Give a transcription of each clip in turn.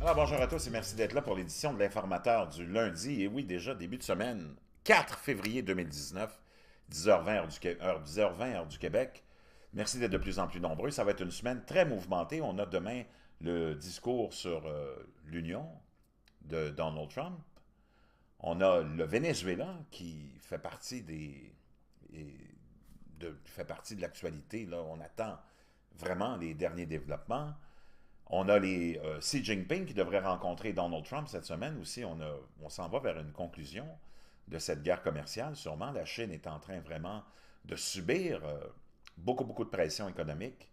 Alors bonjour à tous et merci d'être là pour l'édition de l'Informateur du lundi. Et oui, déjà début de semaine, 4 février 2019, 10h20 heure du Québec. Merci d'être de plus en plus nombreux. Ça va être une semaine très mouvementée. On a demain le discours sur l'Union de Donald Trump. On a le Venezuela qui fait partie fait partie de l'actualité. Là, on attend vraiment les derniers développements. On a Xi Jinping qui devrait rencontrer Donald Trump cette semaine aussi. On s'en va vers une conclusion de cette guerre commerciale. Sûrement, la Chine est en train vraiment de subir beaucoup de pression économique.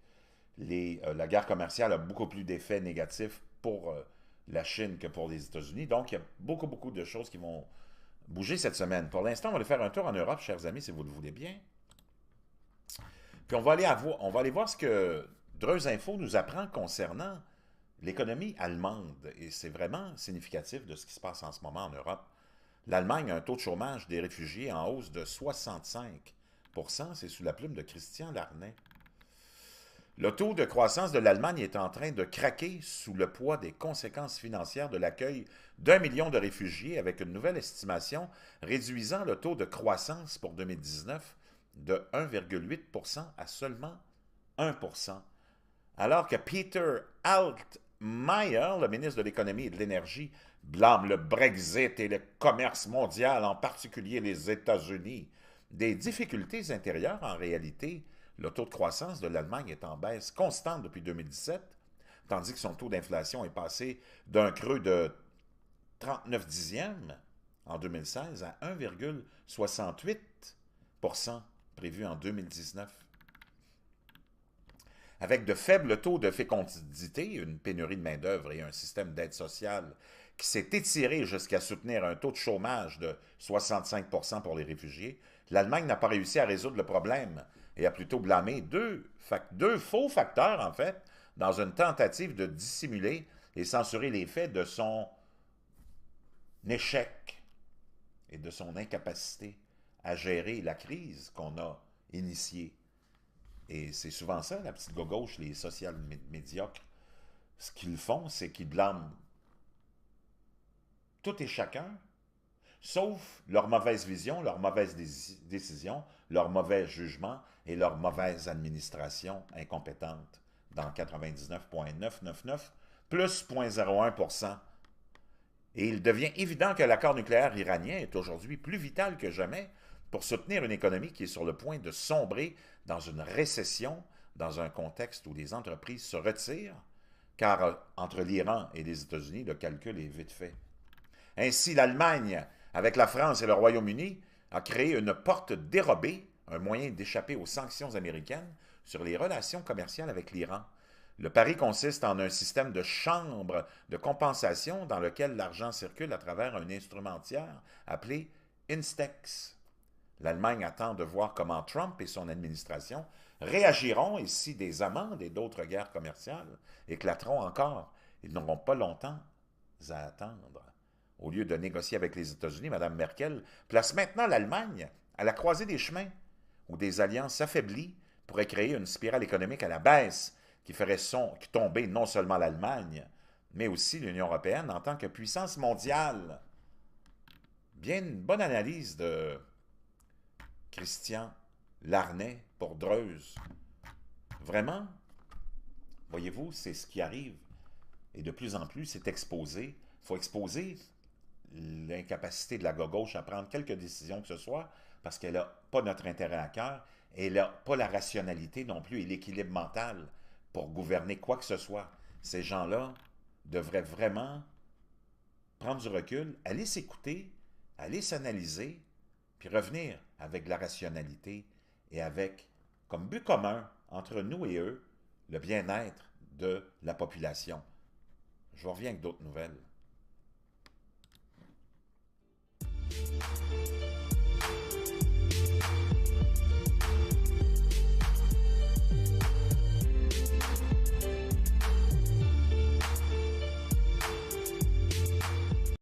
La guerre commerciale a beaucoup plus d'effets négatifs pour la Chine que pour les États-Unis. Donc, il y a beaucoup de choses qui vont bouger cette semaine. Pour l'instant, on va aller faire un tour en Europe, chers amis, si vous le voulez bien. Puis on va aller voir ce que Dreuze Info nous apprend concernant l'économie allemande. Et c'est vraiment significatif de ce qui se passe en ce moment en Europe. L'Allemagne a un taux de chômage des réfugiés en hausse de 65%. C'est sous la plume de Christian Larnay. Le taux de croissance de l'Allemagne est en train de craquer sous le poids des conséquences financières de l'accueil d'1 million de réfugiés avec une nouvelle estimation réduisant le taux de croissance pour 2019 de 1,8% à seulement 1%. Alors que Peter Altmaier, le ministre de l'Économie et de l'Énergie, blâme le Brexit et le commerce mondial, en particulier les États-Unis, des difficultés intérieures. En réalité, le taux de croissance de l'Allemagne est en baisse constante depuis 2017, tandis que son taux d'inflation est passé d'un creux de 39 dixièmes en 2016 à 1,68% prévu en 2019. Avec de faibles taux de fécondité, une pénurie de main-d'œuvre et un système d'aide sociale qui s'est étiré jusqu'à soutenir un taux de chômage de 65% pour les réfugiés, l'Allemagne n'a pas réussi à résoudre le problème et a plutôt blâmé deux faux facteurs, en fait, dans une tentative de dissimuler et censurer les faits de son échec et de son incapacité à gérer la crise qu'on a initiée. Et c'est souvent ça, la petite gauche, les social médiocres. Ce qu'ils font, c'est qu'ils blâment tout et chacun, sauf leur mauvaise vision, leur mauvaise décision, leur mauvais jugement et leur mauvaise administration incompétente dans 99,999 plus 0,01%. Et il devient évident que l'accord nucléaire iranien est aujourd'hui plus vital que jamais pour soutenir une économie qui est sur le point de sombrer dans une récession, dans un contexte où les entreprises se retirent, car entre l'Iran et les États-Unis, le calcul est vite fait. Ainsi, l'Allemagne, avec la France et le Royaume-Uni, a créé une porte dérobée, un moyen d'échapper aux sanctions américaines sur les relations commerciales avec l'Iran. Le pari consiste en un système de chambres de compensation dans lequel l'argent circule à travers un instrument tiers appelé Instex. L'Allemagne attend de voir comment Trump et son administration réagiront et si des amendes et d'autres guerres commerciales éclateront encore. Ils n'auront pas longtemps à attendre. Au lieu de négocier avec les États-Unis, Mme Merkel place maintenant l'Allemagne à la croisée des chemins, où des alliances affaiblies pourraient créer une spirale économique à la baisse qui ferait tomber non seulement l'Allemagne, mais aussi l'Union européenne en tant que puissance mondiale. Bien une bonne analyse de Christian Larnay pour Dreuze. Vraiment, voyez-vous, c'est ce qui arrive. Et de plus en plus, c'est exposé. Il faut exposer l'incapacité de la gauche à prendre quelque décision que ce soit, parce qu'elle n'a pas notre intérêt à cœur, et elle n'a pas la rationalité non plus et l'équilibre mental pour gouverner quoi que ce soit. Ces gens-là devraient vraiment prendre du recul, aller s'écouter, aller s'analyser, puis revenir avec de la rationalité et avec, comme but commun, entre nous et eux, le bien-être de la population. Je reviens avec d'autres nouvelles.